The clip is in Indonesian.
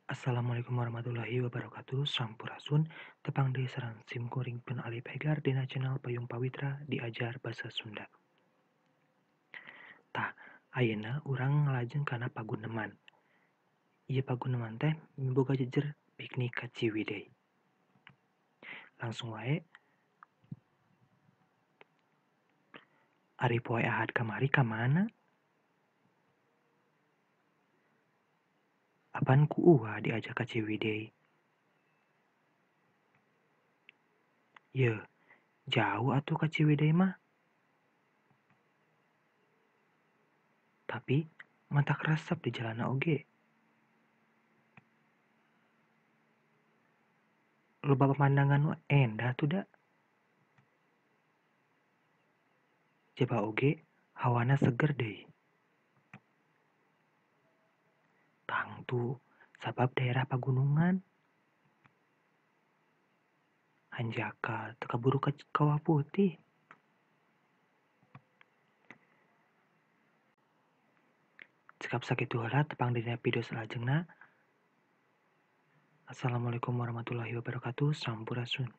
Assalamualaikum warahmatullahi wabarakatuh. Sampurasun. Tepang deui sareng simkuring pun Ali Pegar dina channel Payung Pawitra diajar basa Sunda. Tah, ayeuna urang ngalajeng kana paguneman. Ieu paguneman teh miboga jejer piknik ka Ciwidey. Langsung wae ari poe Ahad kamari ka mana? Apaan ku diajak ka Ciwidey? Yeuh, jauh atuh ka Ciwidey mah. Tapi matak resep di jalanna oge. Loba pemandangan nu endah tuh da. Coba oge hawana seger deui. Tangtu sabab daerah pagunungan. Hanjaka teu kaburu ka Kawah Putih. Cekap sakitu heula tepang dina video salajengna. Assalamualaikum warahmatullahi wabarakatuh. Sampurasun.